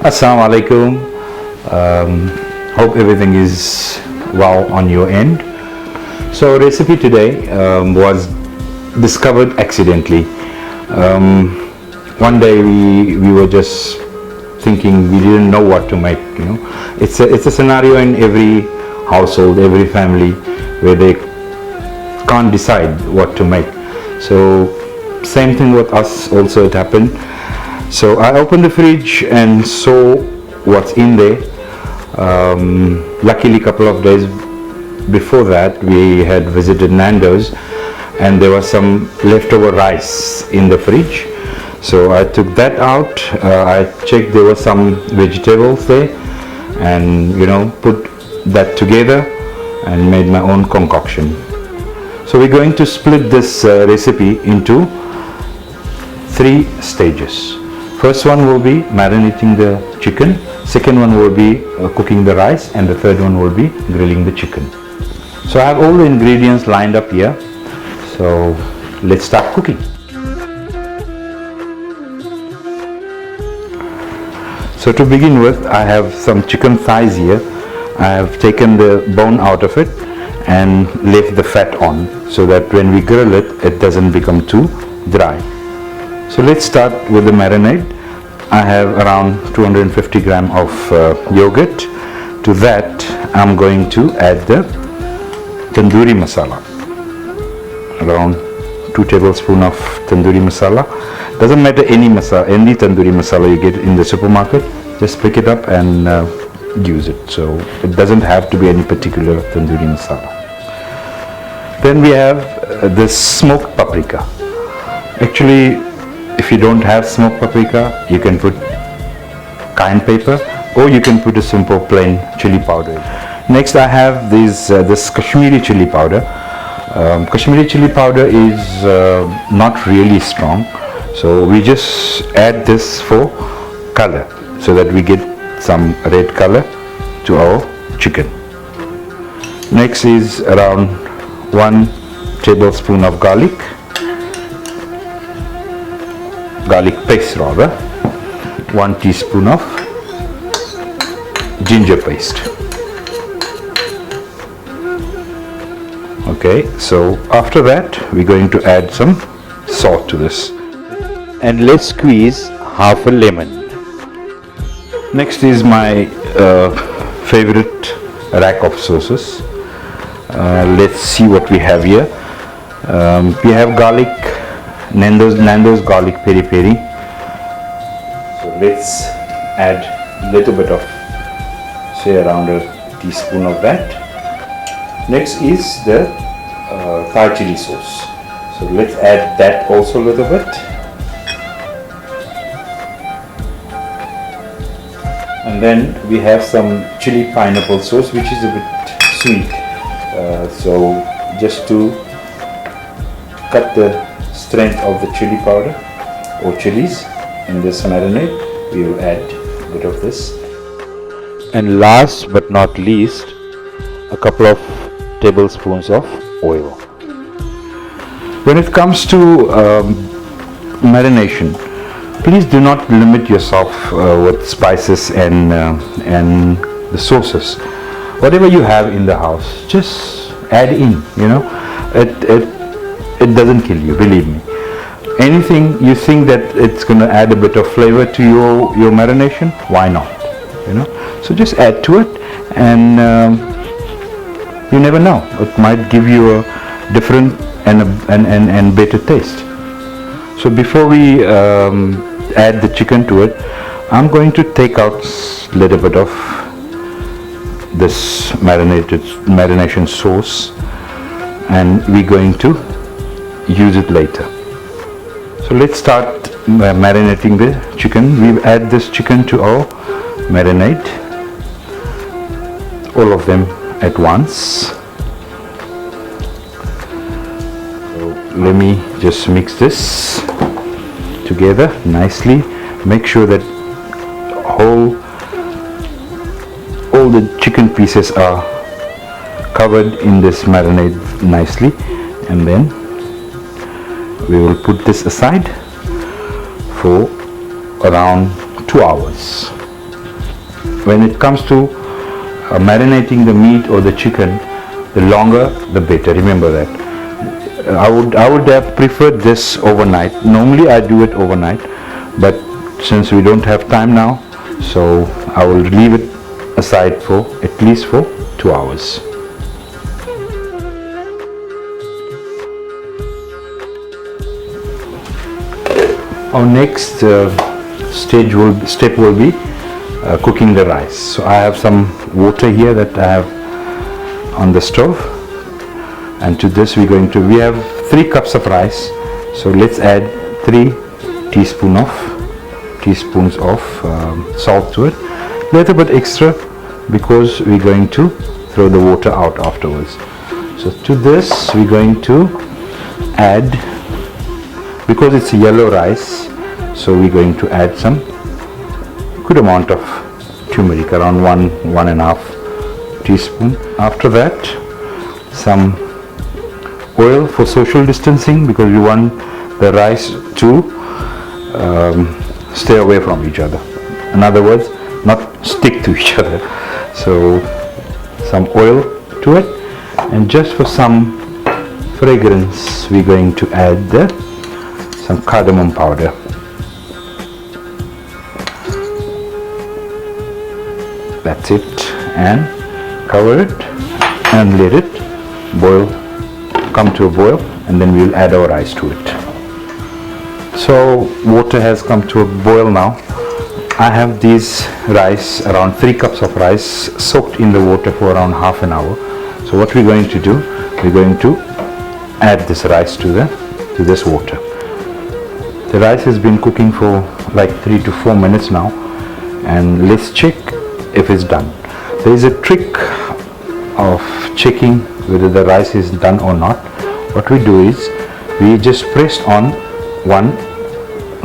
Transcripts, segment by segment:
Assalamu alaikum. Hope everything is well on your end. So recipe today was discovered accidentally. One day we were just thinking, we didn't know what to make. It's a scenario in every household, every family, where they can't decide what to make. So same thing with us also, it happened. So I opened the fridge and saw what's in there. Luckily, a couple of days before that, we had visited Nando's and there was some leftover rice in the fridge. So I took that out. I checked there were some vegetables there, and put that together and made my own concoction. So we're going to split this recipe into 3 stages. First one will be marinating the chicken, second one will be cooking the rice, and the third one will be grilling the chicken. So I have all the ingredients lined up here, so let's start cooking. So to begin with, I have some chicken thighs here. I have taken the bone out of it and left the fat on, so that when we grill it, it doesn't become too dry. So let's start with the marinade. I have around 250 gram of yogurt. To that I'm going to add the tandoori masala, around 2 tablespoons of tandoori masala. Doesn't matter any tandoori masala you get in the supermarket, just pick it up and use it. So it doesn't have to be any particular tandoori masala. Then we have this smoked paprika. Actually, if you don't have smoked paprika, you can put cayenne pepper, or you can put a simple plain chili powder. Next I have this Kashmiri chili powder. Kashmiri chili powder is not really strong, so we just add this for color, so that we get some red color to our chicken. Next is around 1 tablespoon of garlic paste rather, 1 teaspoon of ginger paste. Okay, so after that we're going to add some salt to this, and let's squeeze half a lemon. Next is my favorite rack of sauces. Let's see what we have here. We have garlic, Nando's garlic peri peri. So let's add a little bit of, say around a teaspoon of that. Next is the Thai chili sauce. So let's add that also a little bit. And then we have some chili pineapple sauce, which is a bit sweet. So just to cut the strength of the chili powder or chilies in this marinade, we will add a bit of this. And last but not least, a couple of tablespoons of oil. When it comes to marination, please do not limit yourself with spices and the sauces. Whatever you have in the house, just add in. It doesn't kill you, believe me. Anything you think that it's going to add a bit of flavor to your marination, why not? So just add to it, and you never know, it might give you a different and better taste. So before we add the chicken to it, I'm going to take out a little bit of this marination sauce, and we're going to use it later. So let's start marinating the chicken. We add this chicken to our marinade, all of them at once. So let me just mix this together nicely. Make sure that all the chicken pieces are covered in this marinade nicely, and then we will put this aside for around 2 hours. When it comes to marinating the meat or the chicken, the longer the better. Remember that. I would have preferred this overnight. Normally I do it overnight, but since we don't have time now, so I will leave it aside for at least for 2 hours. Our next step will be cooking the rice. So I have some water here that I have on the stove, and to this we have 3 cups of rice. So let's add 3 teaspoons of salt to it, a little bit extra because we're going to throw the water out afterwards. So to this we're going to add, because it's a yellow rice, so we're going to add some good amount of turmeric, around 1.5 teaspoon. After that, some oil for social distancing, because we want the rice to stay away from each other. In other words, not stick to each other. So some oil to it, and just for some fragrance we're going to add some cardamom powder. That's it, and cover it and let it come to a boil, and then we'll add our rice to it. So water has come to a boil now. I have these rice, around 3 cups of rice, soaked in the water for around half an hour. So what we're going to do, we're going to add this rice to this water. The rice has been cooking for like 3 to 4 minutes now, and let's check if it's done. There is a trick of checking whether the rice is done or not. What we do is we just press on one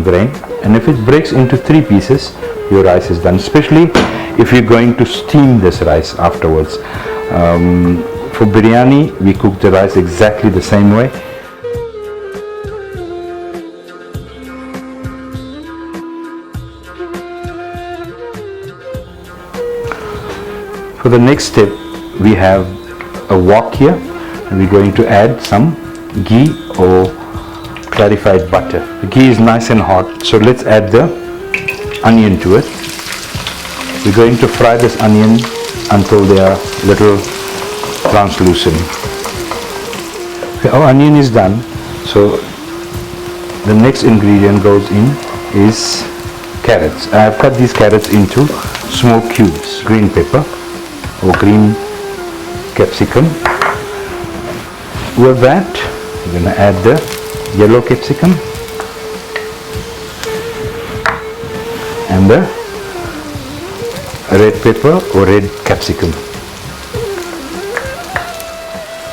grain, and if it breaks into 3 pieces, your rice is done, especially if you're going to steam this rice afterwards. For biryani we cook the rice exactly the same way. For the next step, we have a wok here, and we're going to add some ghee or clarified butter. The ghee is nice and hot, so let's add the onion to it. We're going to fry this onion until they are little translucent. Okay, our onion is done, so the next ingredient goes in is carrots. I have cut these carrots into small cubes. Green pepper or green capsicum. With that, we're going to add the yellow capsicum and the red pepper or red capsicum.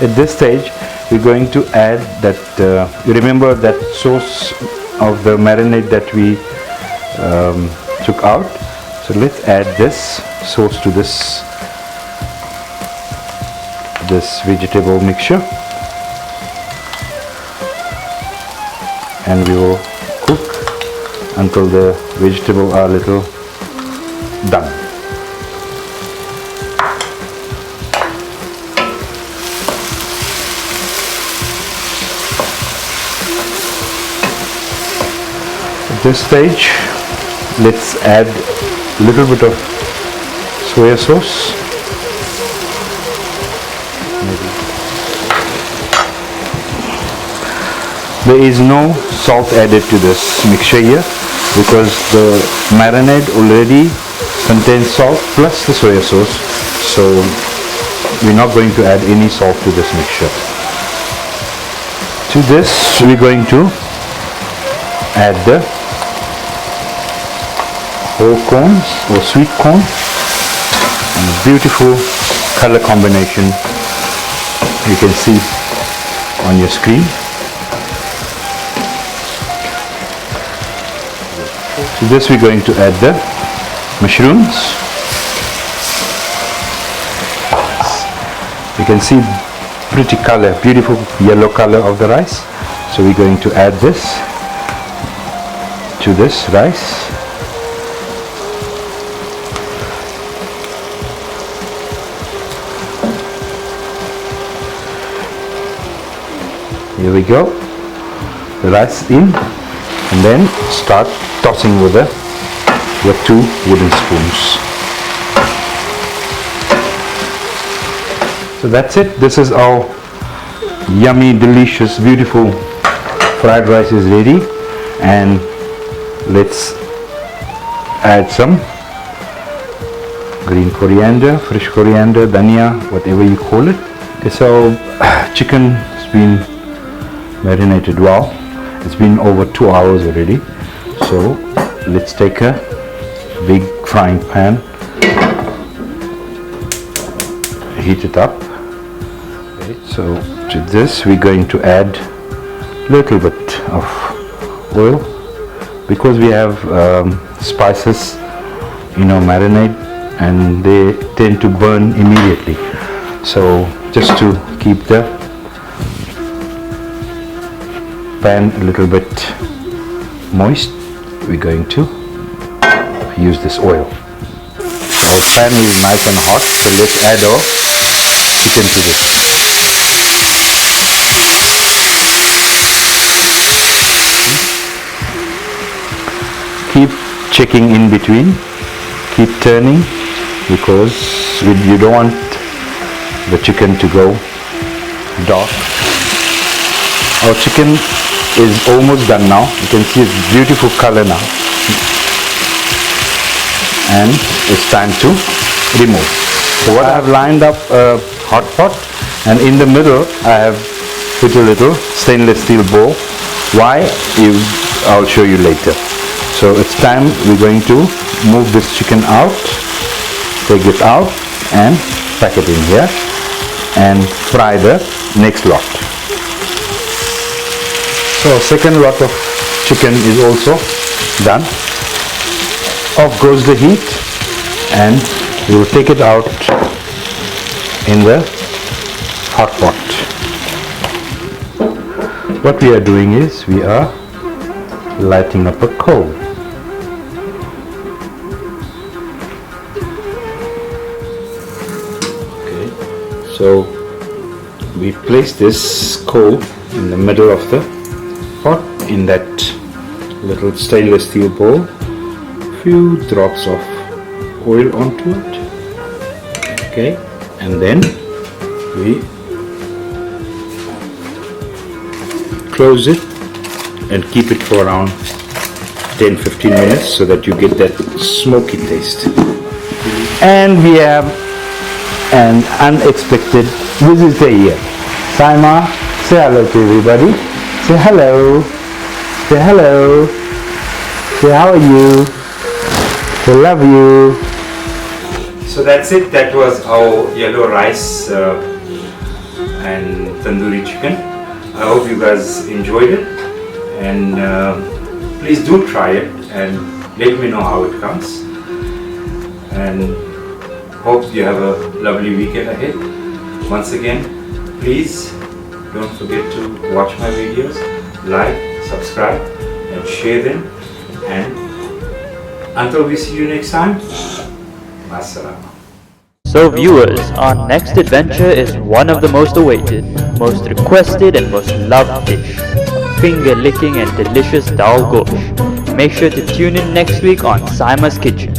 At this stage, we're going to add that, you remember that sauce of the marinade that we took out. So let's add this sauce to this vegetable mixture, and we will cook until the vegetables are a little done. At this stage, let's add a little bit of soya sauce. There is no salt added to this mixture here because the marinade already contains salt plus the soya sauce, so we're not going to add any salt to this mixture. To this we're going to add the whole corns or sweet corn and beautiful color combination you can see on your screen. To this we're going to add the mushrooms. You can see pretty color, beautiful yellow color of the rice. So we're going to add this to this rice. Here we go, the rice in, and then start tossing with 2 wooden spoons. So that's it. This is our yummy, delicious, beautiful fried rice is ready, and let's add some green coriander, fresh coriander, dhania, whatever you call it. Okay, so chicken has been marinated well. It's been over 2 hours already. So let's take a big frying pan, heat it up. Okay, so to this we're going to add a little bit of oil, because we have spices in our marinade and they tend to burn immediately. So just to keep the pan a little bit moist, we're going to use this oil. Our pan is nice and hot, so let's add our chicken to this. Keep checking in between, keep turning, because you don't want the chicken to go dark. Our chicken is almost done now. You can see it's beautiful color now, and it's time to remove. So what I have lined up a hot pot, and in the middle I have put a little stainless steel bowl. Why? I'll show you later. So it's time we're going to move this chicken out, take it out and pack it in here and fry the next lot. So second lot of chicken is also done. Off goes the heat, and we will take it out in the hot pot. What we are doing is we are lighting up a coal. Okay, so we place this coal in the middle of the pot, in that little stainless steel bowl. Few drops of oil onto it. Okay, and then we close it and keep it for around 10-15 minutes so that you get that smoky taste. And we have an unexpected visitor here. Saima, say hello to everybody. Say hello. Say hello. Say how are you? Say love you. So that's it. That was our yellow rice and tandoori chicken. I hope you guys enjoyed it, and please do try it and let me know how it comes. And hope you have a lovely weekend ahead. Once again, please don't forget to watch my videos, like, subscribe and share them, and until we see you next time, Masalama. So viewers, our next adventure is one of the most awaited, most requested and most loved dish, finger-licking and delicious dal gosh. Make sure to tune in next week on Saima's Kitchen.